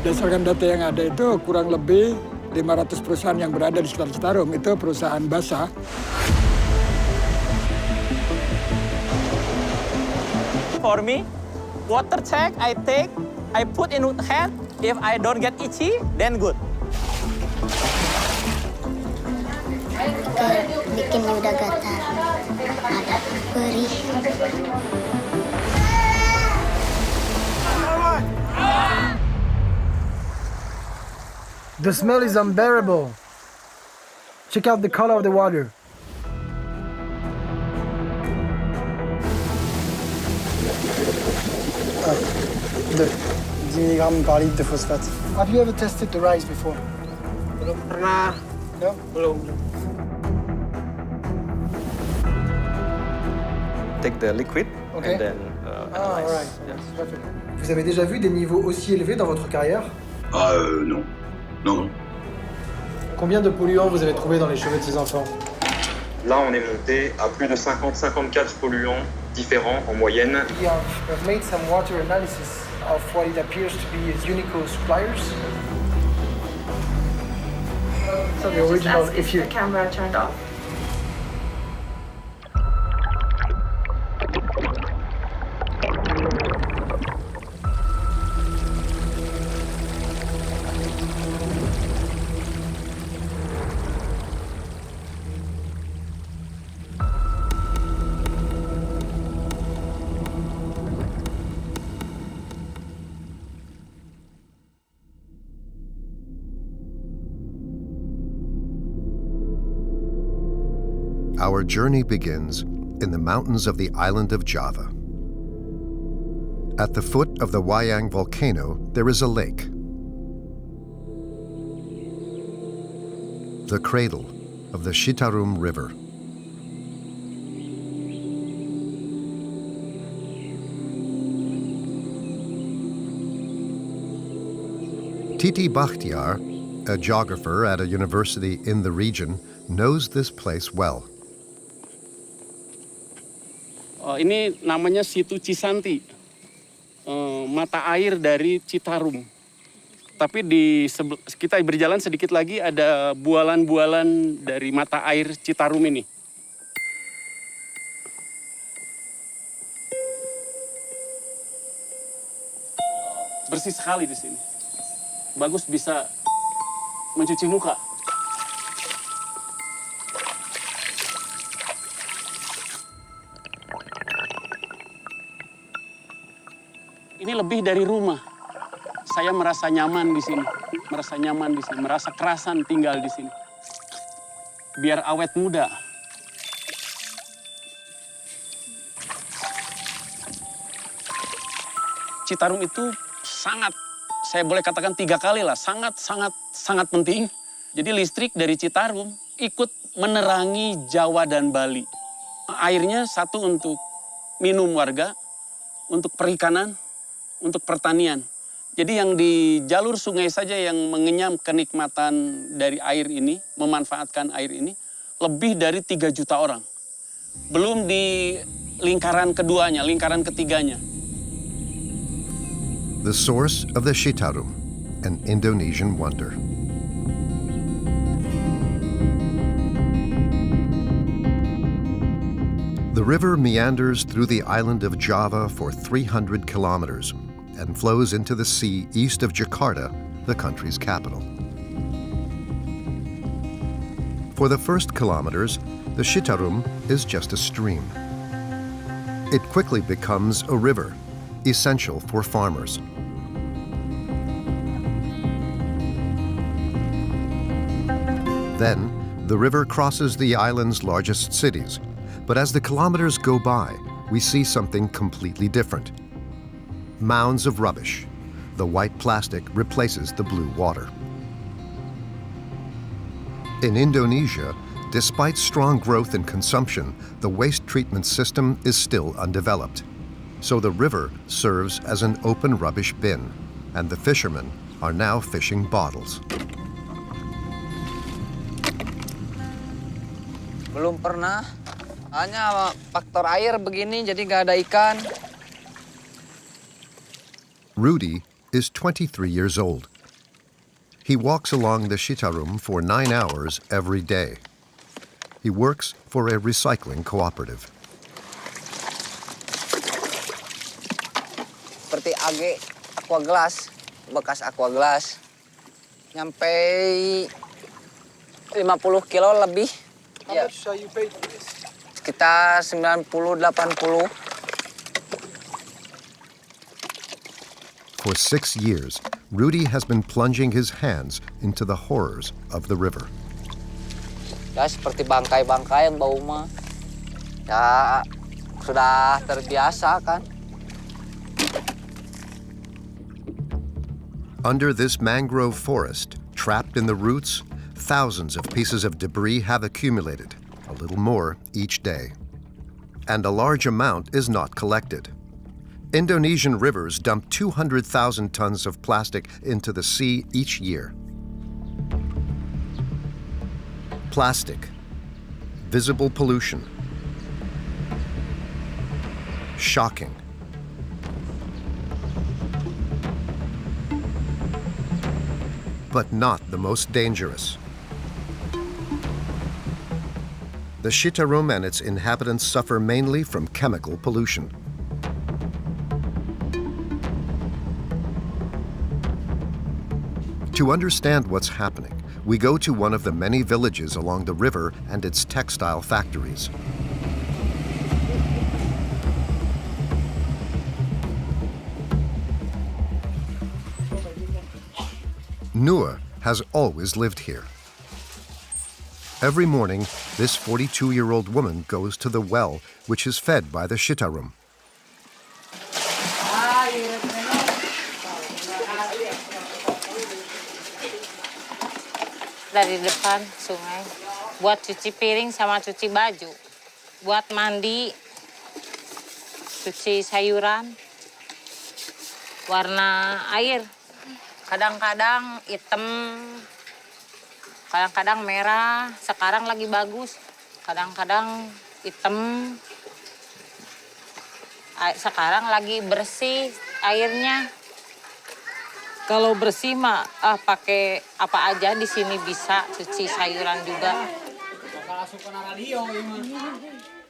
Berdasarkan data yang ada itu kurang lebih 500 perusahaan yang berada di sekitar Citarum itu perusahaan basah. For me, water check I take, I put in hand. If I don't get itchy, then good. Bikinnya udah gatal, ada perih. The smell is unbearable. Check out the color of the water. De 10 mg par litre de phosphate. Have you ever tested the rice before? Belum pernah. No? Belum. Take the liquid Okay. and then Ah, analyze. right. Yes. Perfect. Vous avez déjà vu des niveaux aussi élevés dans votre carrière? Non. Non. Combien de polluants vous avez trouvé dans les cheveux de ces enfants? Là, on est monté à plus de 50-54 polluants différents en moyenne. We have made some water analysis of what it appears to be Unico suppliers. So The original, just ask if the camera turned off. Our journey begins in the mountains of the island of Java. At the foot of the Wayang volcano, there is a lake. The cradle of the Citarum River. Titi Bakhtiar, a geographer at a university in the region, knows this place well. Ini namanya Situ Cisanti, mata air dari Citarum. Tapi kita berjalan sedikit lagi ada bualan-bualan dari mata air Citarum ini. Bersih sekali di sini. Bagus bisa mencuci muka. Ini lebih dari rumah. Saya merasa nyaman di sini, merasa kerasan tinggal di sini. Biar awet muda. Citarum itu sangat, saya boleh katakan 3 kali lah, sangat penting. Jadi listrik dari Citarum ikut menerangi Jawa dan Bali. Airnya satu untuk minum warga, untuk perikanan, untuk pertanian. Jadi yang di jalur sungai saja yang mengenyam kenikmatan dari air ini, memanfaatkan air ini, lebih dari 3 juta orang. Belum di lingkaran keduanya, lingkaran ketiganya. The source of the Citarum, an Indonesian wonder. The river meanders through the island of Java for 300 kilometers and flows into the sea east of Jakarta, the country's capital. For the first kilometers, the Citarum is just a stream. It quickly becomes a river, essential for farmers. Then, the river crosses the island's largest cities. But as the kilometers go by, we see something completely different. Mounds of rubbish. The white plastic replaces the blue water. In Indonesia, despite strong growth in consumption, the waste treatment system is still undeveloped. So the river serves as an open rubbish bin, and the fishermen are now fishing bottles. Belum pernah. Hanya faktor air begini jadi nggak ada ikan. Rudy is 23 years old He walks along the Citarum for 9 hours every day. He works for a recycling cooperative. Seperti AG Aquaglass, bekas Aquaglass. Nyampe 50 kilo lebih. How much you paid for this? Sekitar 90-80. For 6 years, Rudy has been plunging his hands into the horrors of the river. Ya seperti bangkai-bangkai yang bau mah. Ya sudah terbiasa kan. Under this mangrove forest, trapped in the roots, thousands of pieces of debris have accumulated, a little more each day. And a large amount is not collected. Indonesian rivers dump 200,000 tons of plastic into the sea each year. Plastic, visible pollution, shocking. But not the most dangerous. The Citarum and its inhabitants suffer mainly from chemical pollution. To understand what's happening, we go to one of the many villages along the river and its textile factories. Nur has always lived here. Every morning, this 42-year-old woman goes to the well, which is fed by the Citarum. Dari depan sungai, buat cuci piring sama cuci baju, buat mandi, cuci sayuran, warna air, kadang-kadang hitam, kadang-kadang merah, sekarang lagi bagus, kadang-kadang hitam, sekarang lagi bersih airnya. Kalau bersih mah pakai apa aja di sini bisa, cuci sayuran juga.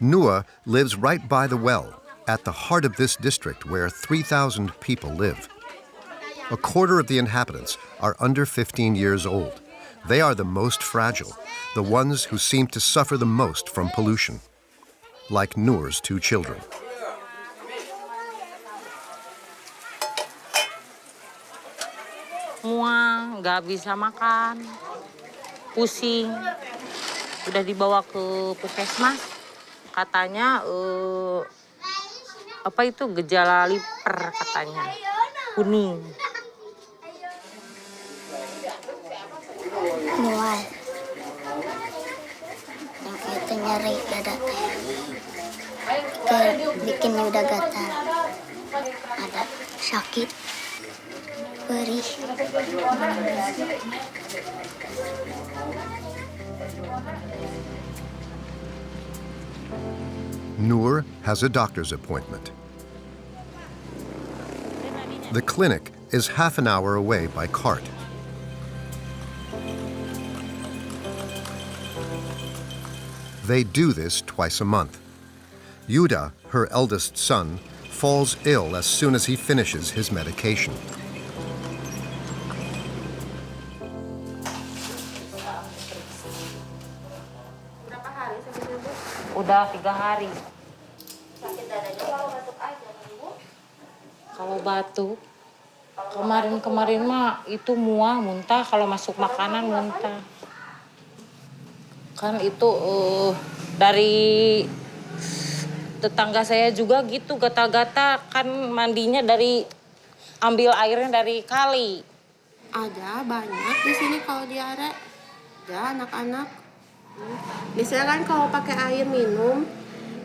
Nur lives right by the well, at the heart of this district where 3,000 people live. A quarter of the inhabitants are under 15 years old. They are the most fragile, the ones who seem to suffer the most from pollution, like Nur's 2 children. Mual, nggak bisa makan, pusing, udah dibawa ke puskesmas, katanya apa itu gejala liver katanya, kuning. Mual. Yang itu nyeri dada bikin udah gatal. Ada sakit. Perih. Nur has a doctor's appointment. The clinic is half an hour away by cart. They do this twice a month. Yuda, her eldest son, falls ill as soon as he finishes his medication. Udah 3 hari. Kalau batuk, kemarin mah itu mual, muntah. Kalau masuk makanan muntah. Kan itu dari tetangga saya juga gitu, gata-gata. Kan mandinya dari, ambil airnya dari kali. Ada banyak di sini kalau diare. Ada anak-anak. Biasanya kan kalau pakai air minum,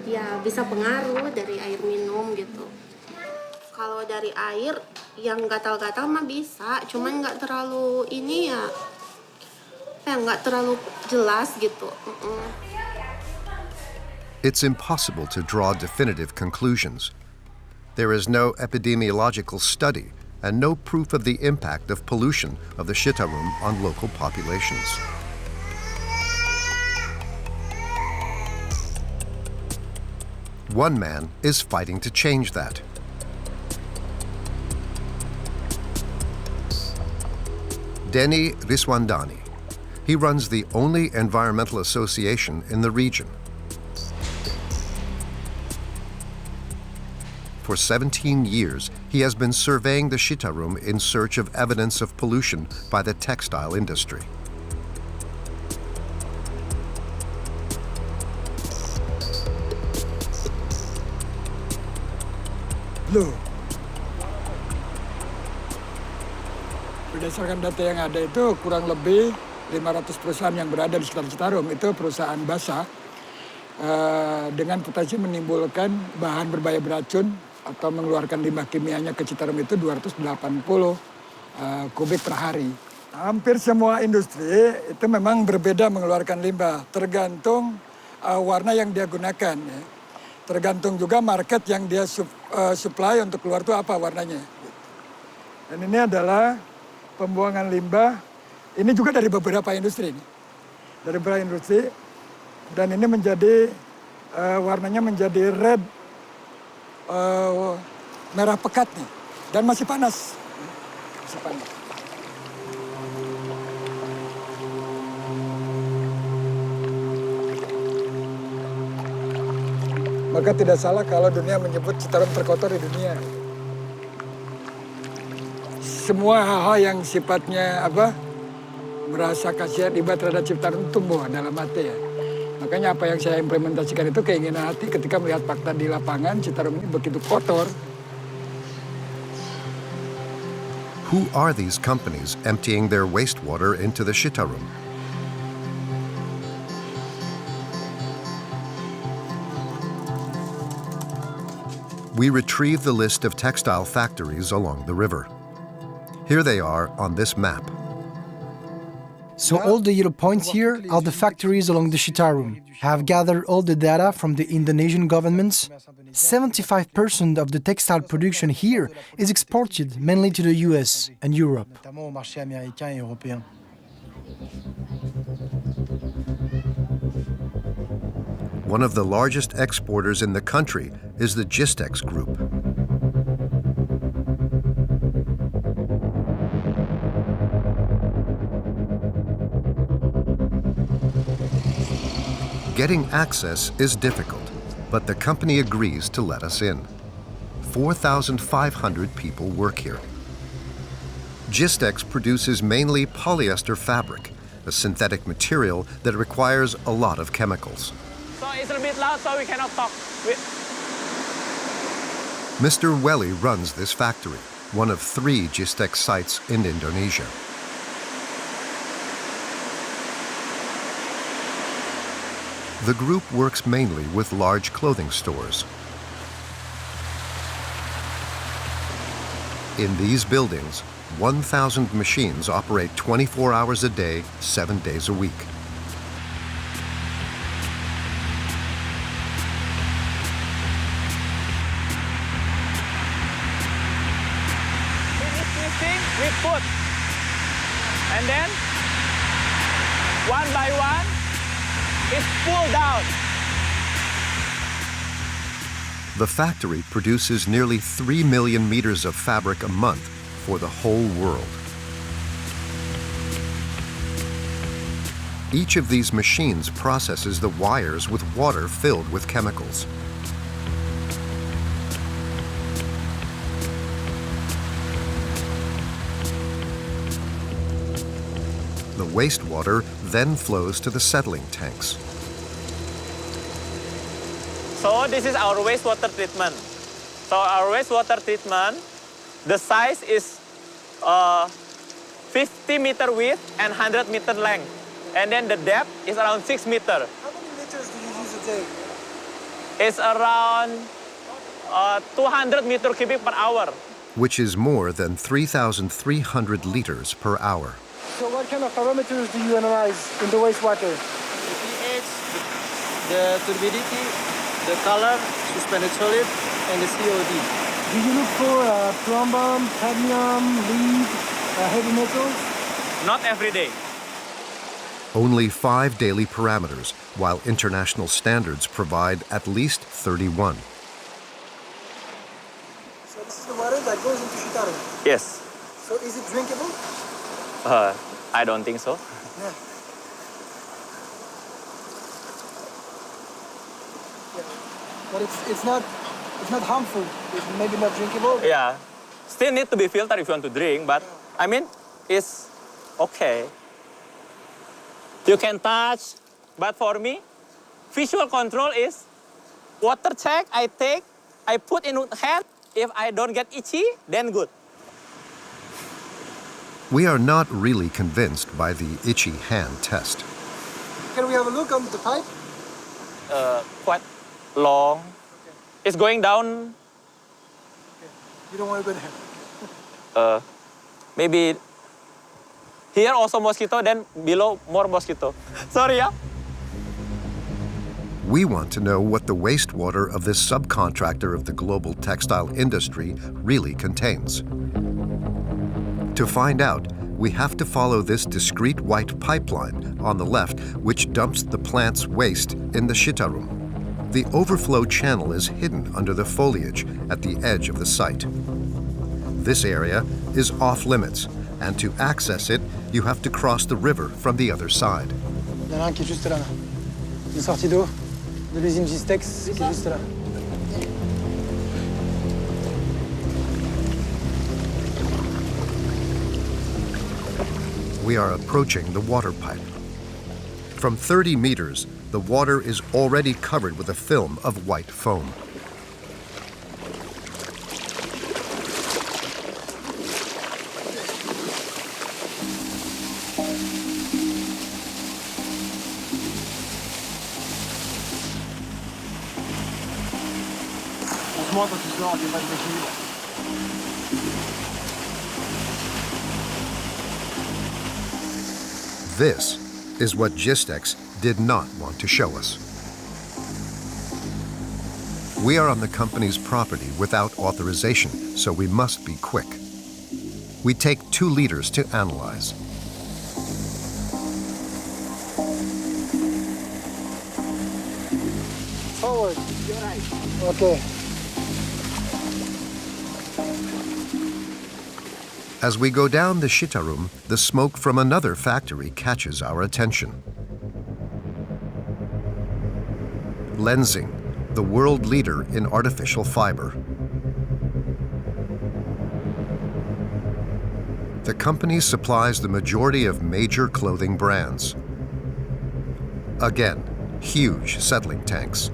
ya bisa pengaruh dari air minum gitu. Kalau dari air yang gatal-gatal mah bisa, cuman nggak terlalu ini ya, nggak terlalu jelas gitu. It's impossible to draw definitive conclusions. There is no epidemiological study, and no proof of the impact of pollution of the Citarum on local populations. One man is fighting to change that. Denny Riswandani. He runs the only environmental association in the region. For 17 years, he has been surveying the Citarum in search of evidence of pollution by the textile industry. Loh, berdasarkan data yang ada itu kurang lebih 500 perusahaan yang berada di sekitar Citarum itu perusahaan basah dengan potensi menimbulkan bahan berbahaya beracun atau mengeluarkan limbah kimianya ke Citarum itu 280 kubik per hari. Hampir semua industri itu memang berbeda mengeluarkan limbah, tergantung warna yang dia gunakan. Ya. Tergantung juga market yang dia supply untuk keluar itu apa warnanya. Dan ini adalah pembuangan limbah, ini juga dari beberapa industri. Dari beberapa industri, dan ini menjadi, warnanya menjadi red, merah pekat nih, dan masih panas. Masih panas. Maka tidak salah kalau dunia menyebut Citarum terkotor di dunia. Semua hal-hal yang sifatnya merasa kasihan iba terhadap Citarum tumbuh dalam hati ya. Makanya apa yang saya implementasikan itu keinginan hati ketika melihat fakta di lapangan Citarum ini begitu kotor. Who are these companies emptying their wastewater into the Citarum? We retrieve the list of textile factories along the river. Here they are on this map. So all the yellow points here are the factories along the Citarum. I have gathered all the data from the Indonesian governments. 75% of the textile production here is exported mainly to the US and Europe. One of the largest exporters in the country is the Gistex Group. Getting access is difficult, but the company agrees to let us in. 4,500 people work here. Gistex produces mainly polyester fabric, a synthetic material that requires a lot of chemicals. So it's a bit loud, so we cannot talk. Mr. Welly runs this factory, one of 3 Gistex sites in Indonesia. The group works mainly with large clothing stores. In these buildings, 1,000 machines operate 24 hours a day, 7 days a week. We put, and then one by one it's pulled down. The factory produces nearly 3 million meters of fabric a month for the whole world. Each of these machines processes the wires with water filled with chemicals. The wastewater then flows to the settling tanks. So this is our wastewater treatment. So our wastewater treatment, the size is 50 meter width and 100 meter length. And then the depth is around 6 meters. How many liters do you use a day? It's around 200 meter cubic per hour. Which is more than 3,300 liters per hour. So what kind of parameters do you analyze in the wastewater? The pH, the turbidity, the color, suspended solid, and the COD. Do you look for plumber, cadmium, lead, heavy metals? Not every day. Only 5 daily parameters, while international standards provide at least 31. So this is the water that goes into Shitaru. Yes. So is it drinkable? I don't think so. Yeah. But it's not harmful. It's maybe not drinkable. Yeah. Still need to be filtered if you want to drink, but I mean, it's okay. You can touch, but for me, visual control is water check, I take, I put in hand. If I don't get itchy, then good. We are not really convinced by the itchy hand test. Can we have a look on the pipe? Quite long. Okay. It's going down. Okay. You don't want to go there. Maybe here also mosquito, then below more mosquito. Sorry, yeah. We want to know what the wastewater of this subcontractor of the global textile industry really contains. To find out, we have to follow this discrete white pipeline on the left, which dumps the plant's waste in the Shitarum. The overflow channel is hidden under the foliage at the edge of the site. This area is off limits, and to access it, you have to cross the river from the other side. Il y en a un qui est juste là. Une sortie d'eau de l'usine Gistex qui est juste là. We are approaching the water pipe. From 30 meters, the water is already covered with a film of white foam. Franchement, quand tu sors, il n'y a pas d'équilibre. This is what Gistex did not want to show us. We are on the company's property without authorization, so we must be quick. We take 2 liters to analyze. Forward. Okay. As we go down the Shitarum, the smoke from another factory catches our attention. Lenzing, the world leader in artificial fiber. The company supplies the majority of major clothing brands. Again, huge settling tanks.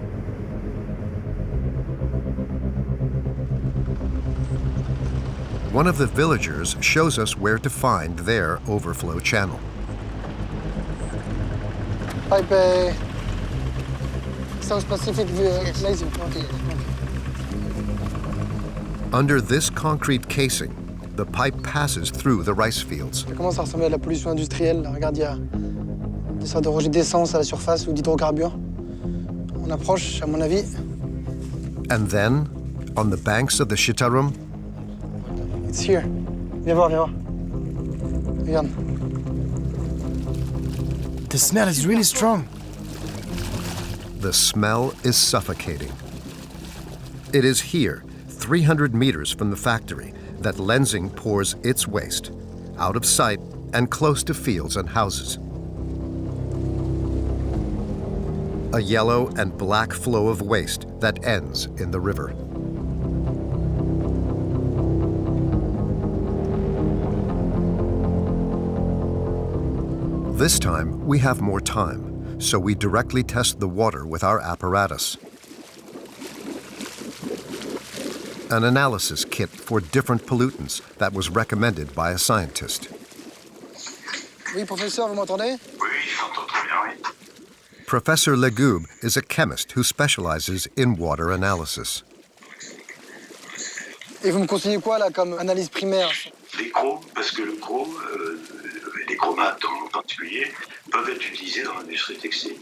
One of the villagers shows us where to find their overflow channel. Pipe South Pacific Lenzing. Okay. Under this concrete casing, the pipe passes through the rice fields. Ça commence à ressembler à la pollution industrielle. Regarde, il y a des sortes de rejets d'essence à la surface ou d'hydrocarbures. On approche, à mon avis. And then, on the banks of the Shitarum, It's here. Viens voir, viens voir. Regarde. The smell is really strong. the smell is suffocating. It is here, 300 meters from the factory, that Lenzing pours its waste, out of sight and close to fields and houses. A yellow and black flow of waste that ends in the river. This time, we have more time, so we directly test the water with our apparatus. An analysis kit for different pollutants that was recommended by a scientist. Oui, professeur, vous m'entendez? Oui, j'entends très bien, oui. Professor Legube is a chemist who specializes in water analysis. Et vous me conseillez quoi, là, comme analyse primaire? Les chromes, parce que le chrome, les chromates en particulier, peuvent être utilisés dans l'industrie textile.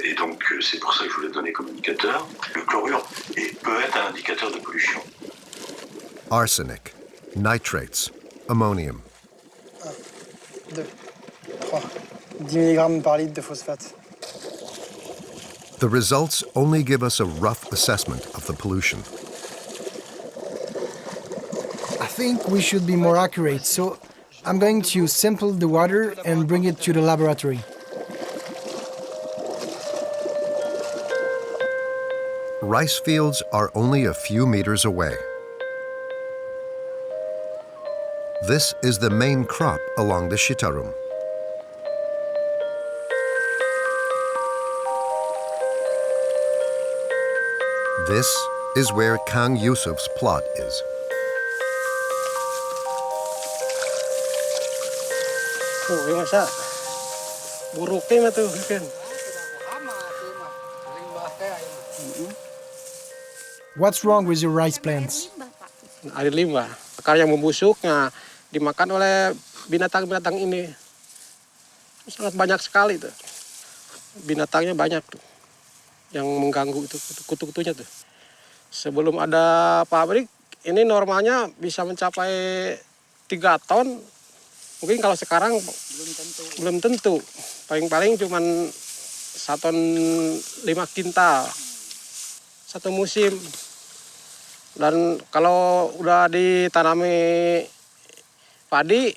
Et donc, c'est pour ça que je voulais donner comme indicateur. Le chlorure est peut être un indicateur de pollution. Arsenic, nitrates, ammonium. 1, 2, 3. 10 mg par litre de phosphate. The results only give us a rough assessment of the pollution. I think we should be more accurate, so I'm going to sample the water and bring it to the laboratory. Rice fields are only a few meters away. This is the main crop along the Citarum. This is where Kang Yusuf's plot is. Tuh, ya masa buruknya tuh kan. What's wrong with your rice plants? Air limbah, akar yang membusuk, dimakan oleh binatang-binatang ini. Sangat banyak sekali tuh. Binatangnya banyak tuh. Yang mengganggu itu kutu-kutunya tuh. Sebelum ada pabrik, ini normalnya bisa mencapai 3 ton. Mungkin kalau sekarang belum tentu. Paling-paling cuma 1 ton 5 kintal. Satu musim. Dan kalau udah ditanami padi,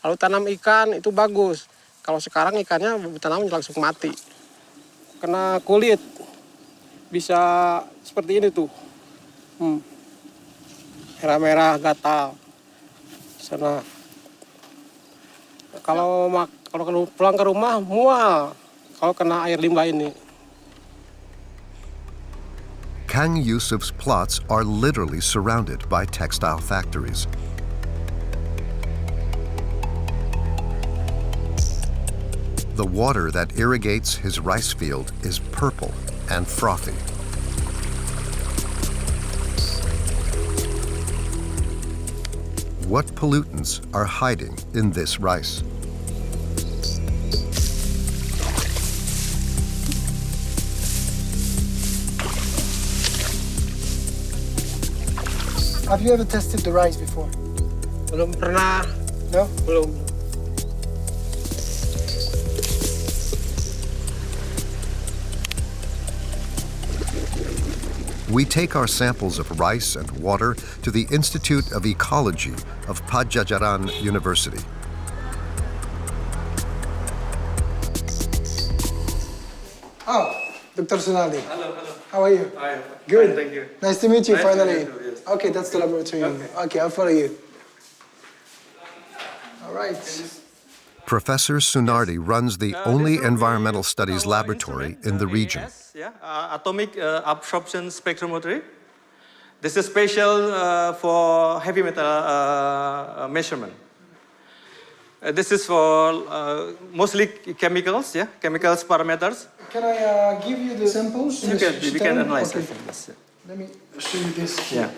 lalu tanam ikan itu bagus. Kalau sekarang ikannya ditanam langsung mati. Kena kulit. Bisa seperti ini tuh. Merah-merah, gatal. Sana. Kalau pulang ke rumah, mual. Kalau kena air limbah ini. Kang Yusuf's plots are literally surrounded by textile factories. The water that irrigates his rice field is purple and frothy. What pollutants are hiding in this rice? Have you ever tested the rice before? Belum pernah. No? Belum. We take our samples of rice and water to the Institute of Ecology of Padjadjaran University. Oh, Dr. Sunardi. Hello. How are you? Hi. Good. Fine, thank you. Nice to meet you Nice to finally. meet you, yes. Okay, that's the laboratory. Okay, I'll follow you. All right. Professor Sunardi runs the only environmental studies laboratory in the region. Atomic absorption spectrometry. This is special for heavy metal measurement. This is for mostly chemicals, chemicals parameters. Can I give you the samples? You can analyze okay. it. Let me show you this. Yeah.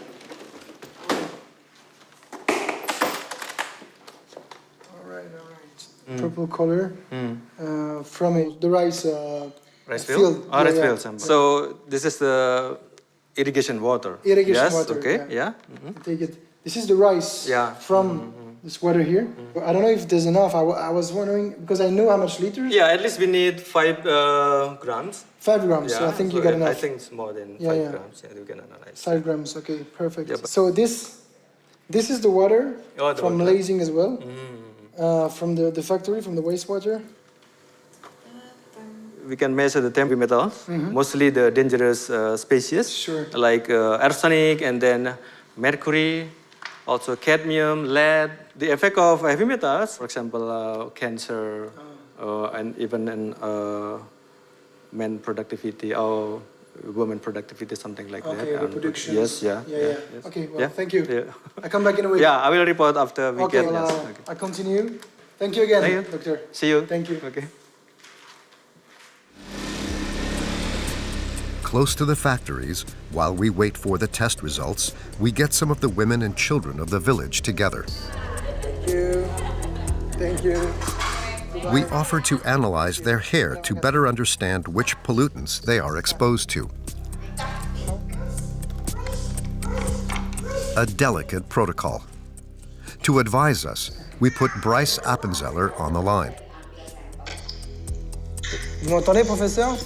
All right. Purple color from the rice field. Rice field. So this is the irrigation water. Irrigation water. Okay. Yeah. Take it. This is the rice from this water here. I don't know if there's enough. I was wondering because I knew how much liters. Yeah, at least we need 5 grams. 5 grams. Yeah, so I think you got enough. I think it's more than 5 grams. Yeah, you can analyze. 5 grams. Okay, perfect. Yeah, so this is the water from Lasing as well. From the factory, from the wastewater. We can measure the heavy metals, mostly the dangerous species, like arsenic and then mercury, also cadmium, lead. The effect of heavy metals, for example, cancer, and even in men productivity or women productivity, something like that. Okay, reproduction. Yes, yeah. Yes. Okay, well, thank you. Yeah. I come back in a week. Yeah, I will report after we get. Yes. Okay. I continue. Thank you again, Thank you. Doctor. See you. Thank you. Okay. Close to the factories, while we wait for the test results, we get some of the women and children of the village together. Thank you. Thank you. We offer to analyze their hair to better understand which pollutants they are exposed to. a delicate protocol. To advise us, we put Bryce Appenzeller on the line. Vous m'entendez, professeur?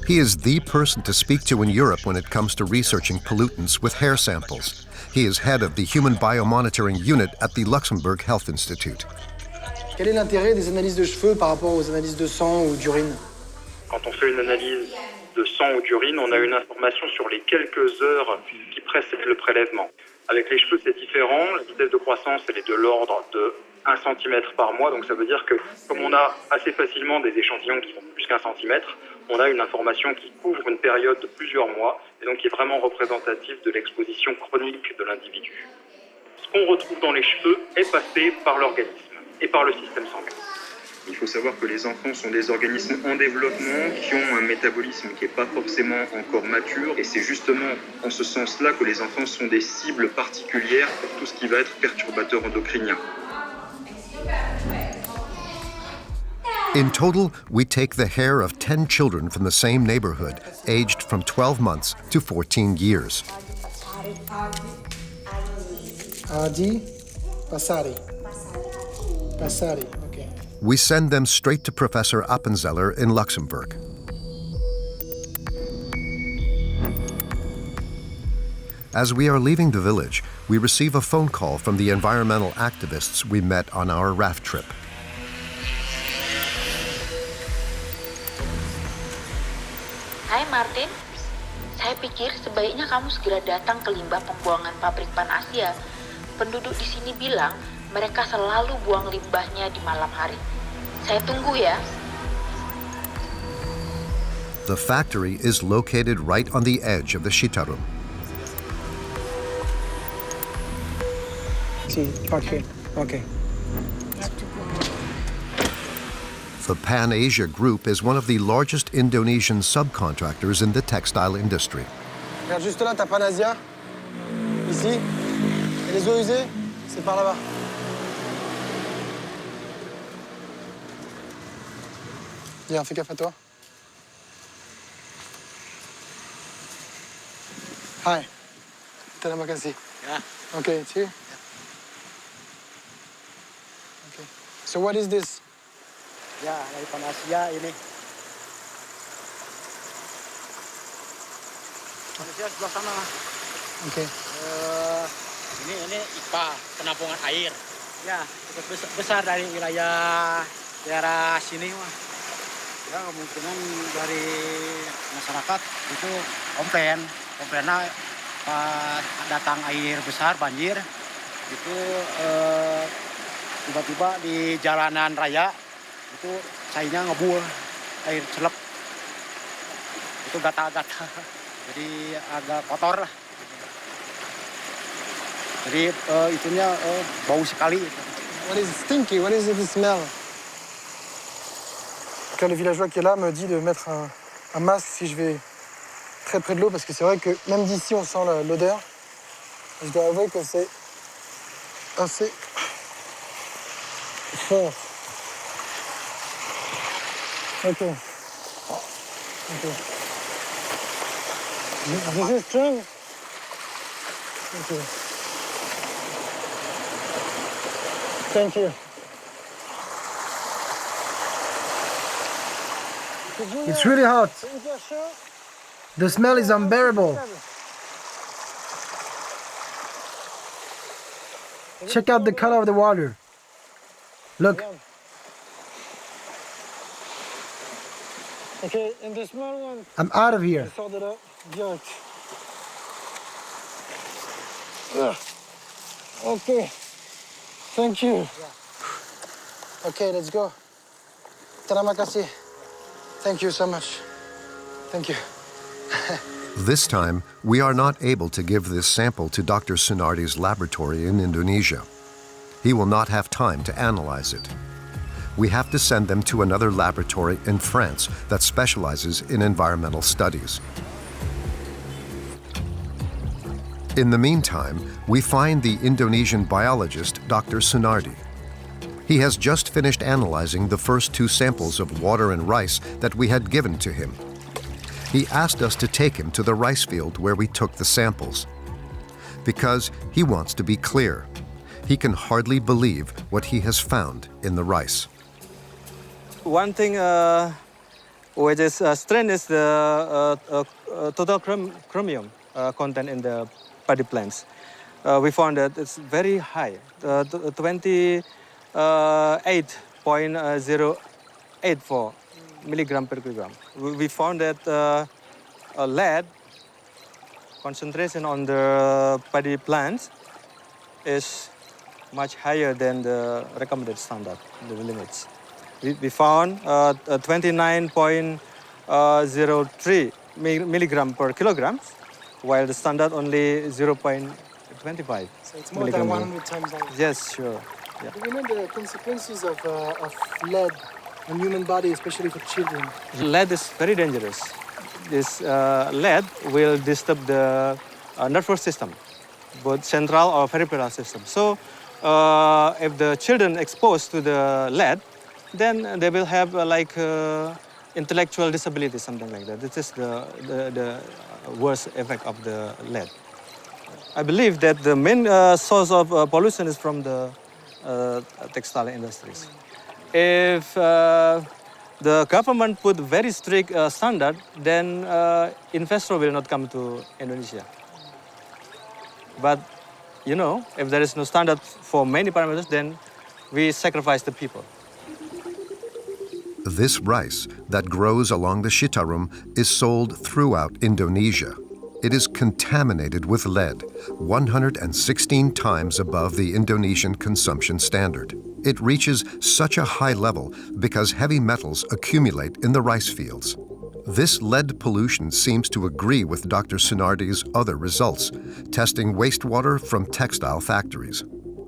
He is the person to speak to in Europe when it comes to researching pollutants with hair samples. He is head of the Human Biomonitoring Unit at the Luxembourg Health Institute. Quel est l'intérêt des analyses de cheveux par rapport aux analyses de sang ou d'urine? Quand on fait une analyse de sang ou d'urine, on a une information sur les quelques heures qui précèdent le prélèvement. Avec les cheveux, c'est différent. La vitesse de croissance, elle est de l'ordre de 1 cm par mois. Donc ça veut dire que comme on a assez facilement des échantillons qui font plus qu'1 cm, on a une information qui couvre une période de plusieurs mois et donc qui est vraiment représentative de l'exposition chronique de l'individu. Ce qu'on retrouve dans les cheveux est passé par l'organisme et par le système sanguin. Il faut savoir que les enfants sont des organismes en développement qui ont un métabolisme qui n'est pas forcément encore mature et c'est justement en ce sens-là que les enfants sont des cibles particulières pour tout ce qui va être perturbateur endocrinien. In total, we take the hair of 10 children from the same neighborhood, aged from 12 months to 14 years. Adi, Passari. Passari, okay. We send them straight to Professor Appenzeller in Luxembourg. As we are leaving the village, we receive a phone call from the environmental activists we met on our raft trip. Hai Martin, saya pikir sebaiknya kamu segera datang ke limbah pembuangan pabrik Pan Asia. Penduduk di sini bilang mereka selalu buang limbahnya di malam hari. Saya tunggu ya. The factory is located right on the edge of the Shitarum. Okay. The Pan Asia Group is one of the largest Indonesian subcontractors in the textile industry. Regarde juste là, t'as Pan Asia. Ici. Et les eaux usées, c'est par là-bas. Viens, fais gaffe à toi. Hi. Terima kasih. Yeah. Okay, it's here. Okay. So what is this? Ya, dari Pan Asia ini. Pan Asia sebelah sana. Okay. Ini IPA, penampungan air. Ya, cukup besar dari wilayah daerah sini mah. Ya, kemungkinan dari masyarakat itu komplainnya pas datang air besar banjir itu tiba-tiba di jalanan raya itu sayanya ngebul air celep itu gata-gata jadi agak kotor lah jadi itunya bau sekali. What is stinky? What is the smell? Le villageois qui est là me dit de mettre un masque si je vais très près de l'eau parce que c'est vrai que même d'ici on sent l'odeur. Je dois avouer que c'est assez fort. Ok. This is strong. Okay. Thank you. It's really hot. The smell is unbearable. Check out the color of the water. Look. Okay, and the small one. I'm out of here. Sort it out. Direct. Okay. Thank you. Okay, let's go. Terima kasih. Thank you so much. Thank you. This time, we are not able to give this sample to Dr. Sunardi's laboratory in Indonesia. He will not have time to analyze it. We have to send them to another laboratory in France that specializes in environmental studies. In the meantime, we find the Indonesian biologist, Dr. Sunardi. He has just finished analyzing the first two samples of water and rice that we had given to him. he asked us to take him to the rice field where we took the samples. Because he wants to be clear. He can hardly believe what he has found in the rice. One thing which is strange is the total chromium content in the paddy plants. We found that it's very high, 28.084 milligram per kilogram. We found that lead concentration on the paddy plants is much higher than the recommended standard, the limits. We found 29.03 milligram per kilogram, while the standard only 0.25. So it's more than 100 times higher. Yes, sure. Yeah. Do you know the consequences of lead on human body, especially for children? Lead is very dangerous. This lead will disturb the nervous system, both central or peripheral system. So if the children exposed to the lead, then they will have intellectual disability, something like that. This is the worst effect of the lead. I believe that the main source of pollution is from the textile industries. If the government put very strict standard, then investor will not come to Indonesia. But you know, if there is no standard for many parameters, then we sacrifice the people. This rice that grows along the Citarum is sold throughout Indonesia. It is contaminated with lead, 116 times above the Indonesian consumption standard. It reaches such a high level because heavy metals accumulate in the rice fields. This lead pollution seems to agree with Dr. Sunardi's other results, testing wastewater from textile factories.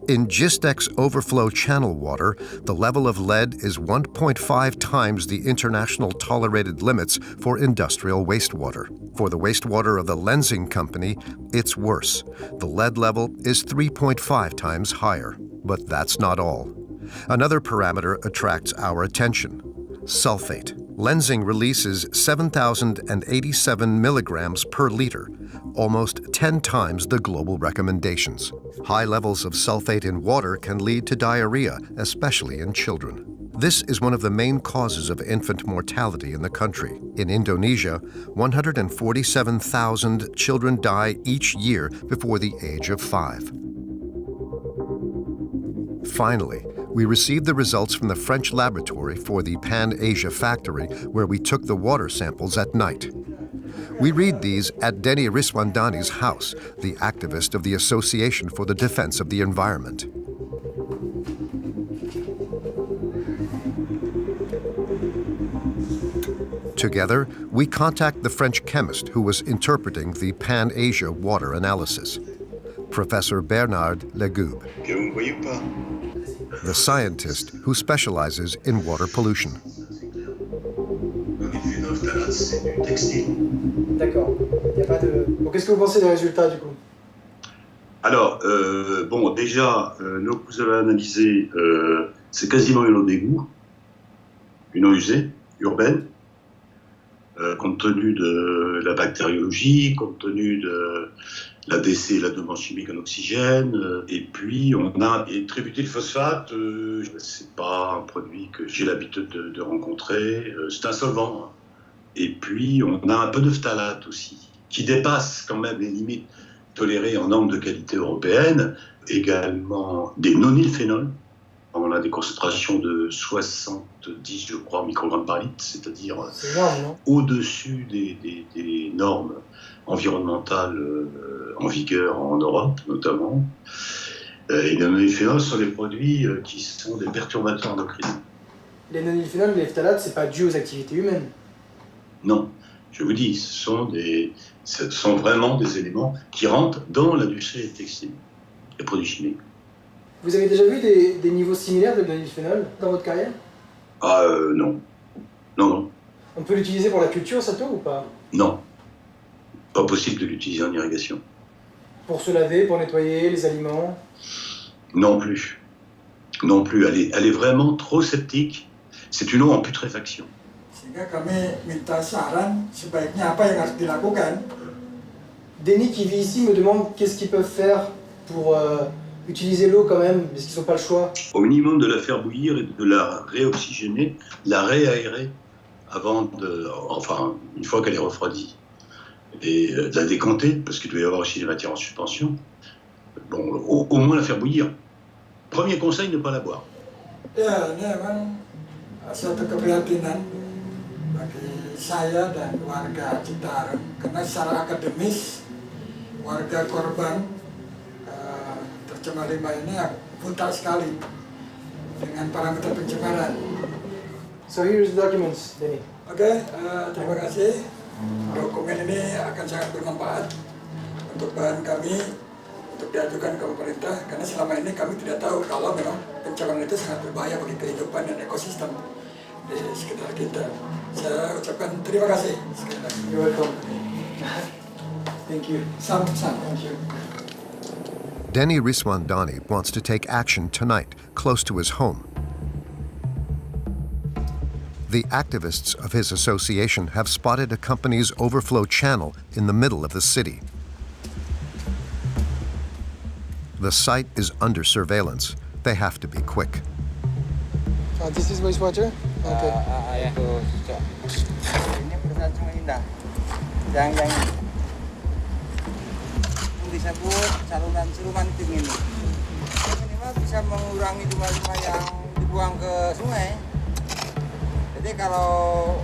In GISTEC's overflow channel water, the level of lead is 1.5 times the international tolerated limits for industrial wastewater. For the wastewater of the Lenzing Company, it's worse. The lead level is 3.5 times higher. But that's not all. Another parameter attracts our attention: sulfate. Lenzing releases 7,087 milligrams per liter, almost 10 times the global recommendations. High levels of sulfate in water can lead to diarrhea, especially in children. This is one of the main causes of infant mortality in the country. In Indonesia, 147,000 children die each year before the age of 5. Finally, we received the results from the French laboratory for the Pan Asia factory, where we took the water samples at night. We read these at Denny Riswandani's house, the activist of the Association for the Defense of the Environment. Together, we contact the French chemist who was interpreting the Pan Asia water analysis, Professor Bernard Legube, the scientist who specializes in water pollution. D'accord. Donc, qu'est-ce que vous pensez des résultats du coup? Alors, déjà, nous avons analysé, c'est quasiment une eau d'égout, une eau usée, urbaine, compte tenu de la bactériologie, compte tenu de la décès et la demande chimique en oxygène, et puis on a tributylphosphate, c'est pas un produit que j'ai l'habitude de rencontrer, c'est un solvant. Et puis on a un peu de phtalate aussi, qui dépasse quand même les limites tolérées en normes de qualité européenne, également des nonylphénols. On a des concentrations de 70, je crois, microgrammes par litre, c'est-à-dire au-dessus des normes environnementales en vigueur en Europe, notamment. Et les nonylphénols sont des produits qui sont des perturbateurs endocriniens. Les nonylphénols, les phtalates, c'est pas dû aux activités humaines? Non, je vous dis, ce sont vraiment des éléments qui rentrent dans l'industrie textile, les produits chimiques. Vous avez déjà vu des niveaux similaires de nonylphénol dans votre carrière? Non. Non. On peut l'utiliser pour la culture, cette eau, ou pas? Non. Pas possible de l'utiliser en irrigation. Pour se laver, pour nettoyer les aliments? Non plus. Non plus. Elle est vraiment trop septique. C'est une eau en putréfaction. Sehingga kami minta saran sebaiknya apa yang harus dilakukan. Denis qui vit ici me demande qu'est-ce qu'ils peuvent faire pour utiliser l'eau quand même, parce qu'ils n'ont pas le choix. Au minimum de la faire bouillir et de la réoxygéner, de la réaérer avant de, enfin, une fois qu'elle est refroidie. Et de la décanter, parce qu'il doit y avoir aussi des matières en suspension. Bon, au moins la faire bouillir. Premier conseil, ne pas la boire. Ya, ini memang suatu keprihatinan bagi saya dan warga Citarum. Karena secara akademis, warga korban tercemar limbah ini buta sekali dengan parameter pencemaran. So here's the documents, Denis. Oke, terima kasih. Dokumen ini akan sangat bermanfaat untuk bahan kami untuk diajukan ke pemerintah karena selama ini kami tidak tahu kalau memang pencemaran itu sangat berbahaya bagi kehidupan dan ekosistem di sekitar kita. Saya ucapkan terima kasih sekali lagi. You're welcome. Thank you. Sama-sama. Thank you. Denny Riswandani wants to take action tonight, close to his home. The activists of his association have spotted a company's overflow channel in the middle of the city. The site is under surveillance. They have to be quick. This is wastewater? Okay. Ini perusahaan Sungai Indah. Yang disebut saluran siluman ting ini. Minimal bisa mengurangi limbah-limbah yang dibuang ke sungai. Jadi kalau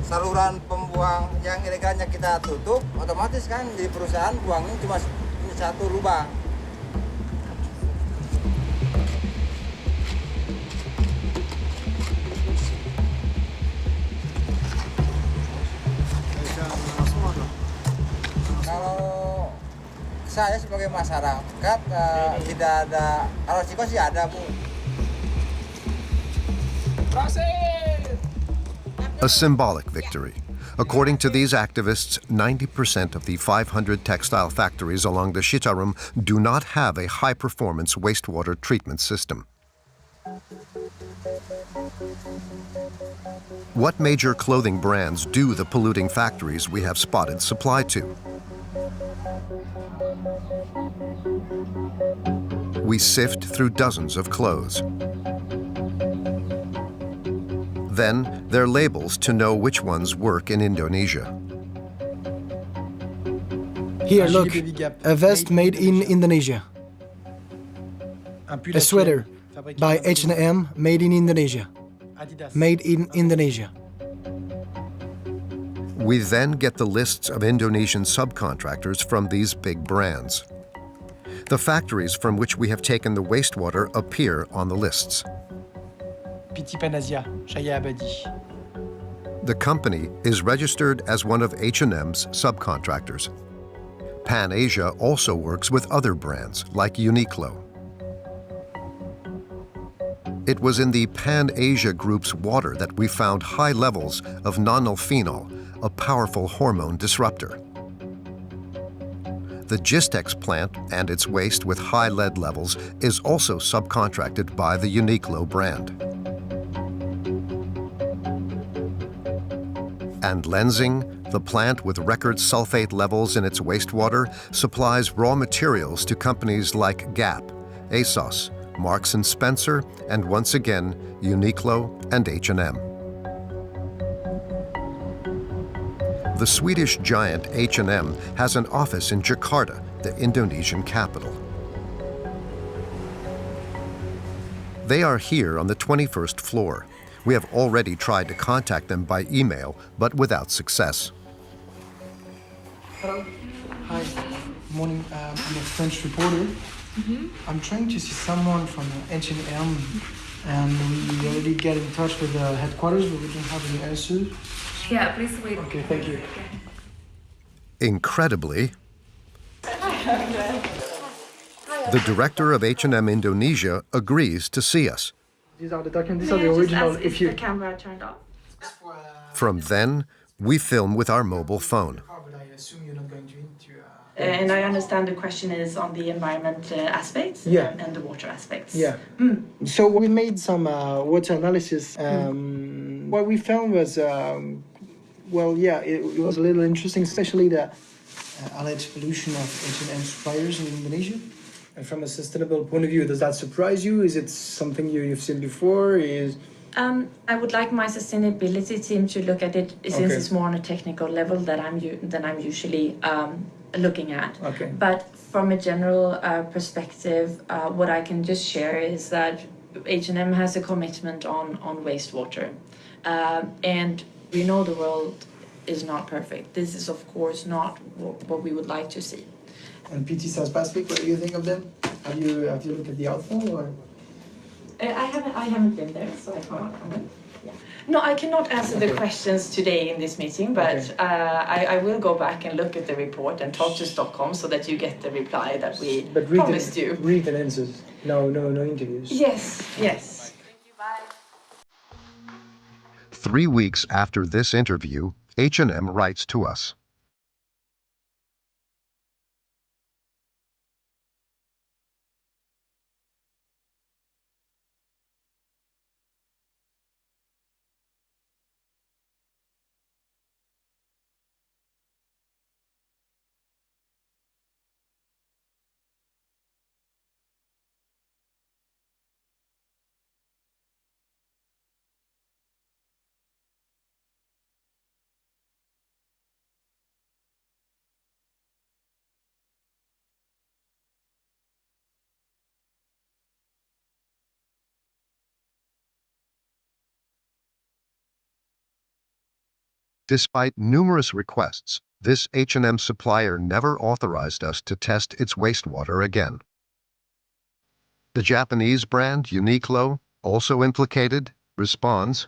saluran pembuang yang ilegalnya kita tutup, otomatis kan di perusahaan buangnya cuma ini satu lubang. Kalau saya sebagai masyarakat tidak ada, kalau Ciko sih ada, Bu. A symbolic victory. According to these activists, 90% of the 500 textile factories along the Citarum do not have a high-performance wastewater treatment system. What major clothing brands do the polluting factories we have spotted supply to? We sift through dozens of clothes. Then, their labels to know which ones work in Indonesia. Here, look, a vest made in Indonesia. A sweater by H&M made in Indonesia. Made in Indonesia. We then get the lists of Indonesian subcontractors from these big brands. The factories from which we have taken the wastewater appear on the lists. PT Panasia, Shaya Abadi. The company is registered as one of H&M's subcontractors. Pan Asia also works with other brands like Uniqlo. It was in the Pan Asia Group's water that we found high levels of nonylphenol, a powerful hormone disruptor. The Gistex plant and its waste with high lead levels is also subcontracted by the Uniqlo brand. And Lenzing, the plant with record sulfate levels in its wastewater, supplies raw materials to companies like Gap, ASOS, Marks & Spencer, and once again, Uniqlo and H&M. The Swedish giant H&M has an office in Jakarta, the Indonesian capital. They are here on the 21st floor. We have already tried to contact them by email, but without success. Hello. Hi. Morning. I'm a French reporter. I'm trying to see someone from H&M, and we already get in touch with the headquarters, but we don't have any answers. Yeah, please wait. Okay, thank you. Incredibly, the director of H&M Indonesia agrees to see us. These are the documents. These are the original. Is the camera turned off? From then, we film with our mobile phone. But I assume you're not going to And I understand the question is on the environment aspects and the water aspects. Yeah. So we made some water analysis. what we found was, well, yeah, it was a little interesting, especially the alleged pollution of H&M suppliers in Indonesia. And from a sustainable point of view, does that surprise you? Is it something you've seen before? I would like my sustainability team to look at it since it's more on a technical level than I'm usually looking at. Okay. But from a general perspective, what I can just share is that H&M has a commitment on wastewater, and we know the world is not perfect. This is of course not what we would like to see. And PT South Pacific, what do you think of them? Have you looked at the outfall or? I haven't been there, so I cannot comment. Yeah. No, I cannot answer the questions today in this meeting, but I will go back and look at the report and talk to Stockholm so that you get the reply that we promised you. Written answers. No interviews. Yes. 3 weeks after this interview, H&M writes to us. Despite numerous requests, this H&M supplier never authorized us to test its wastewater again. The Japanese brand Uniqlo, also implicated, responds,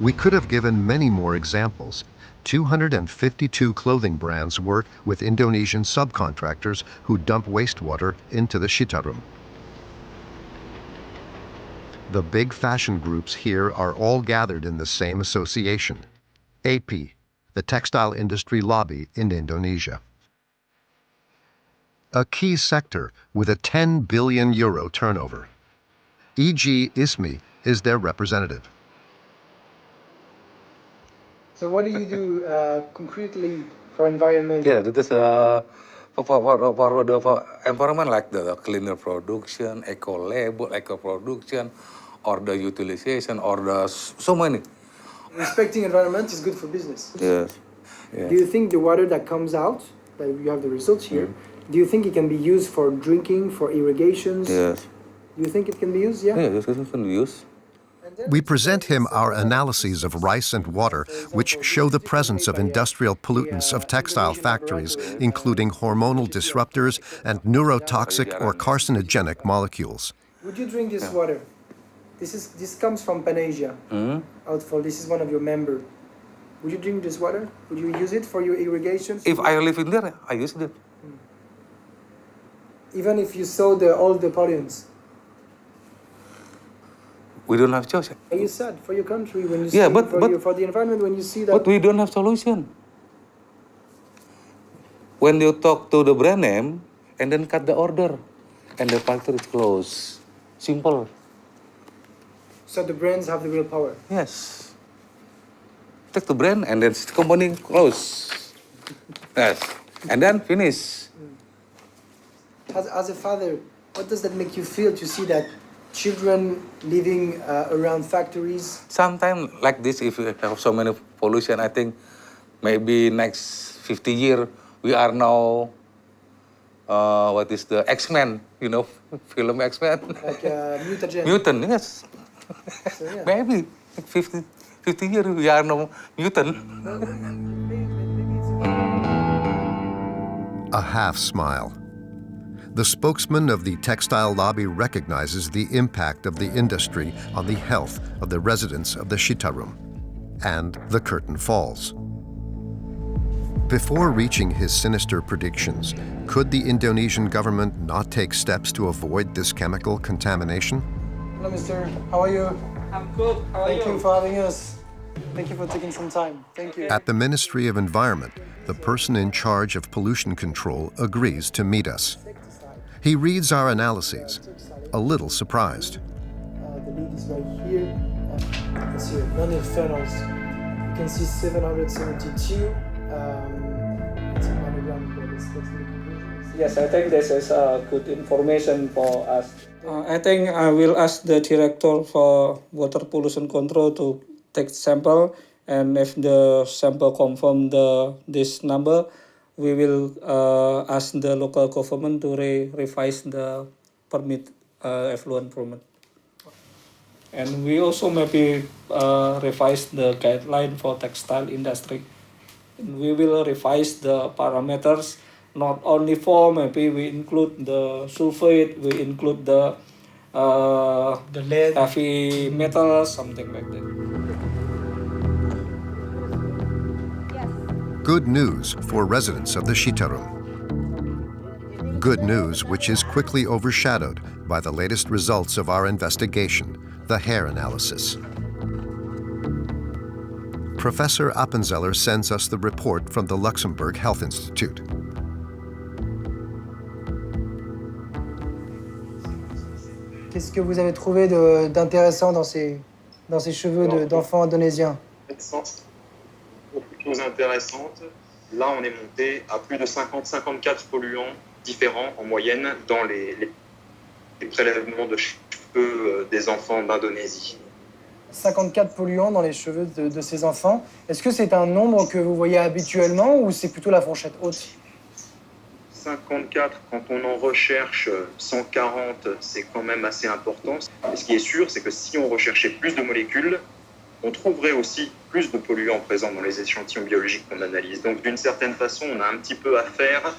We could have given many more examples. 252 clothing brands work with Indonesian subcontractors who dump wastewater into the Citarum. The big fashion groups here are all gathered in the same association, API, the Textile Industry Lobby in Indonesia. A key sector with a €10 billion turnover. E.G. ISMI is their representative. So what do you do concretely for environment? Yeah, this is for the environment, like the cleaner production, eco-label, eco-production, or the utilization, or the so many. Respecting environment is good for business. Yes. Yeah. Do you think the water that comes out, that you have the results here, do you think it can be used for drinking, for irrigations? Yes. Do you think it can be used? Yeah. Yeah, it can be used. We present him our analyses of rice and water, which show the presence of industrial pollutants of textile factories, including hormonal disruptors and neurotoxic or carcinogenic molecules. Would you drink this water? This comes from Panasia. Outfall. This is one of your members. Would you drink this water? Would you use it for your irrigation? If I live in there, I use it. Even if you saw all the pollutants? We don't have choice. Are you sad for your country when you see, for the environment when you see that? But we don't have solution. When you talk to the brand name and then cut the order and the factory is closed. Simple. So the brands have the real power? Yes. Take the brand and then company close. Yes. And then finish. As a father, what does that make you feel to see that children living around factories? Sometimes like this, if you have so many pollution, I think maybe next 50 years, we are now, what is the X-Men, you know, film X-Men? Like mutagen. Mutant, yes. So, yeah. Maybe 50 years, we are now mutant. A half smile. the spokesman of the textile lobby recognizes the impact of the industry on the health of the residents of the Citarum. And the curtain falls. Before reaching his sinister predictions, could the Indonesian government not take steps to avoid this chemical contamination? Hello, mister. How are you? I'm good. How are Thank you for having us. Thank you for taking some time. Thank you. At the Ministry of Environment, the person in charge of pollution control agrees to meet us. He reads our analyses, a little surprised. The lead is right here. You can see non-infernals. You can see 772. It's a manogram, but let's make conclusions. Yes, I think this is good information for us. I think I will ask the director for water pollution control to take sample, and if the sample confirm this number, we will ask the local government to revise the permit effluent permit. And we also maybe revise the guideline for textile industry. We will revise the parameters, not only for, maybe we include the sulfate, we include the lead, heavy metal, something like that. Good news for residents of the Citarum. Good news which is quickly overshadowed by the latest results of our investigation, the hair analysis. Professor Appenzeller sends us the report from the Luxembourg Health Institute. Qu'est-ce que vous avez trouvé d'intéressant dans ces cheveux d'enfants indonésiens? Beaucoup de choses intéressantes. Là, on est monté à plus de 54 polluants différents en moyenne dans les prélèvements de cheveux des enfants d'Indonésie. 54 polluants dans les cheveux de ces enfants. Est-ce que c'est un nombre que vous voyez habituellement ou c'est plutôt la fourchette haute? 54, quand on en recherche 140, c'est quand même assez important. Et ce qui est sûr, c'est que si on recherchait plus de molécules, on trouverait aussi plus de polluants présents dans les échantillons biologiques qu'on analyse. Donc d'une certaine façon, on a un petit peu affaire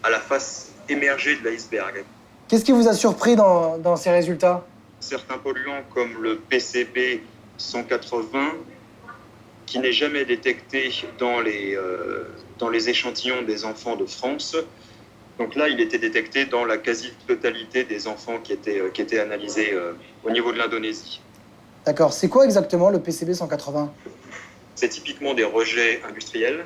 à la face émergée de l'iceberg. Qu'est-ce qui vous a surpris dans ces résultats? Certains polluants comme le PCB 180, qui n'est jamais détecté dans les échantillons des enfants de France. Donc là, il était détecté dans la quasi-totalité des enfants qui étaient analysés au niveau de l'Indonésie. D'accord. C'est quoi exactement le PCB 180? C'est typiquement des rejets industriels.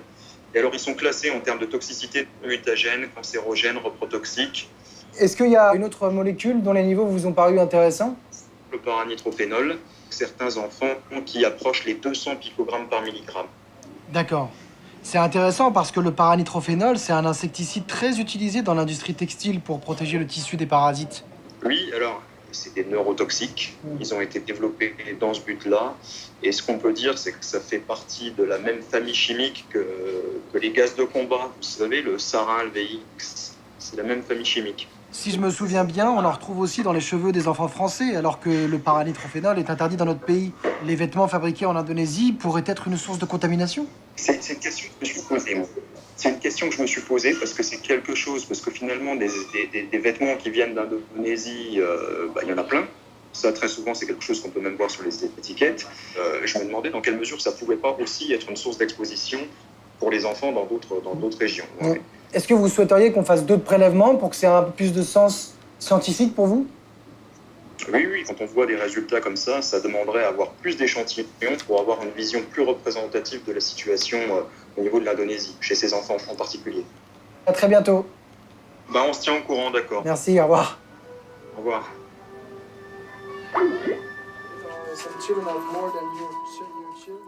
Et alors, ils sont classés en termes de toxicité mutagène, cancérogène, reprotoxique. Est-ce qu'il y a une autre molécule dont les niveaux vous ont paru intéressants? Le paranitrophénol, certains enfants qui approchent les 200 picogrammes par milligramme. D'accord. C'est intéressant parce que le paranitrophénol, c'est un insecticide très utilisé dans l'industrie textile pour protéger le tissu des parasites. Oui, alors, c'est des neurotoxiques. Ils ont été développés dans ce but-là. Et ce qu'on peut dire, c'est que ça fait partie de la même famille chimique que les gaz de combat. Vous savez, le sarin, le VX, c'est la même famille chimique. Si je me souviens bien, on en retrouve aussi dans les cheveux des enfants français, alors que le paranitrophénol est interdit dans notre pays. Les vêtements fabriqués en Indonésie pourraient être une source de contamination? C'est une question que je me suis posée, moi. C'est une question que je me suis posée parce que c'est quelque chose, parce que finalement, des vêtements qui viennent d'Indonésie, il y en a plein. Ça, très souvent, c'est quelque chose qu'on peut même voir sur les étiquettes. Je me demandais dans quelle mesure ça pouvait pas aussi être une source d'exposition pour les enfants dans d'autres régions. Ouais. Est-ce que vous souhaiteriez qu'on fasse d'autres prélèvements pour que ça ait un peu plus de sens scientifique pour vous? Oui, quand on voit des résultats comme ça, ça demanderait à avoir plus d'échantillons pour avoir une vision plus représentative de la situation au niveau de l'Indonésie, chez ces enfants en particulier. À très bientôt. On se tient au courant, d'accord. Merci, au revoir. Au revoir.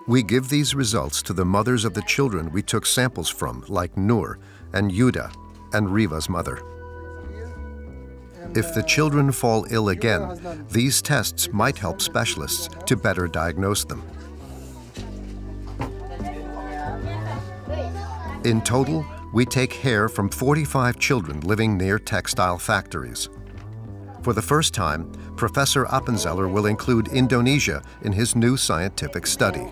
We give these results to the mothers of the children we took samples from, like Noor and Yuda and Riva's mother. If the children fall ill again, these tests might help specialists to better diagnose them. In total, we take hair from 45 children living near textile factories. For the first time, Professor Appenzeller will include Indonesia in his new scientific study.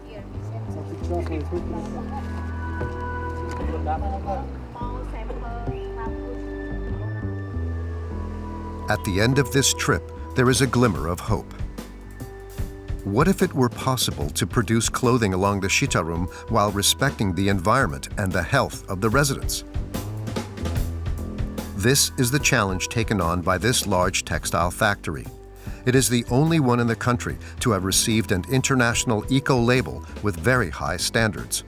At the end of this trip, there is a glimmer of hope. What if it were possible to produce clothing along the Citarum while respecting the environment and the health of the residents? This is the challenge taken on by this large textile factory. It is the only one in the country to have received an international eco-label with very high standards.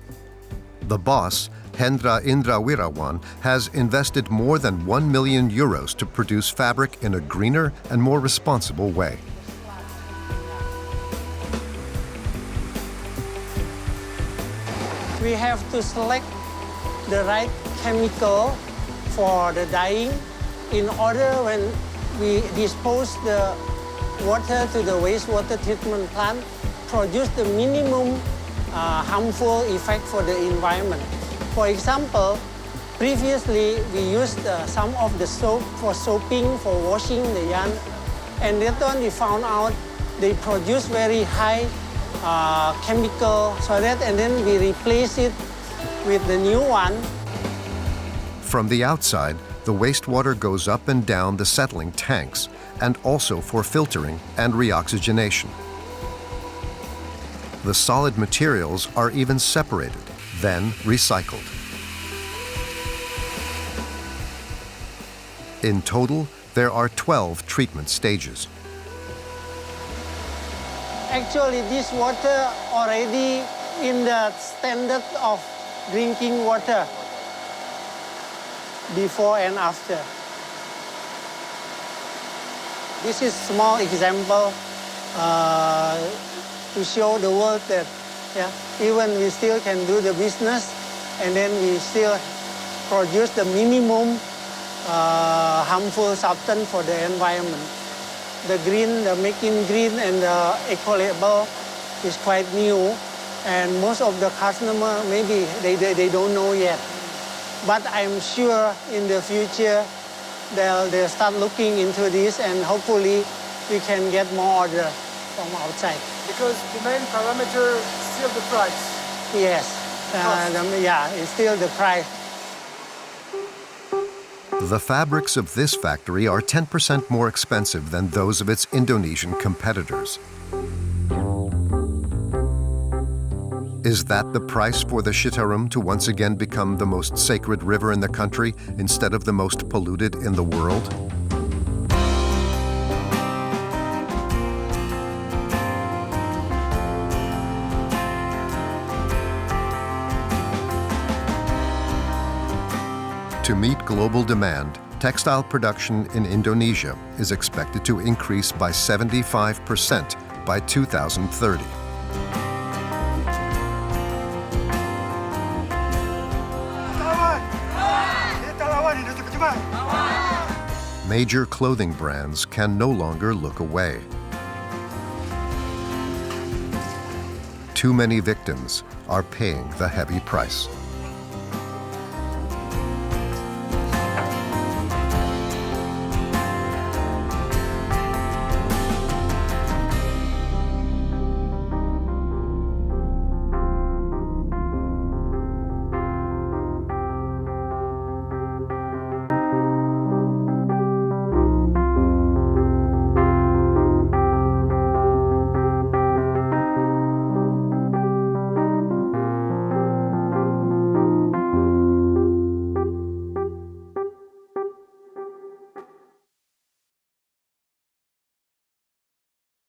The boss, Hendra Indrawirawan, has invested more than 1 million euros to produce fabric in a greener and more responsible way. We have to select the right chemical for the dyeing in order when we dispose the water to the wastewater treatment plant, produce the minimum harmful effect for the environment. For example, previously we used some of the soap for soaping, for washing the yarn, and later on we found out they produce very high chemical, so that, and then we replace it with the new one. From the outside, the wastewater goes up and down the settling tanks, and also for filtering and reoxygenation. The solid materials are even separated, then recycled. In total, there are 12 treatment stages. Actually, this water already in the standard of drinking water before and after. This is a small example to show the world that even we still can do the business, and then we still produce the minimum harmful substance for the environment. The green, the making green and the eco-label is quite new, and most of the customer maybe they don't know yet. But I'm sure in the future they'll start looking into this, and hopefully we can get more order from outside. Because the main parameter is still the price. Yes, it's still the price. The fabrics of this factory are 10% more expensive than those of its Indonesian competitors. Is that the price for the Citarum to once again become the most sacred river in the country instead of the most polluted in the world? To meet global demand, textile production in Indonesia is expected to increase by 75% by 2030. Major clothing brands can no longer look away. Too many victims are paying the heavy price.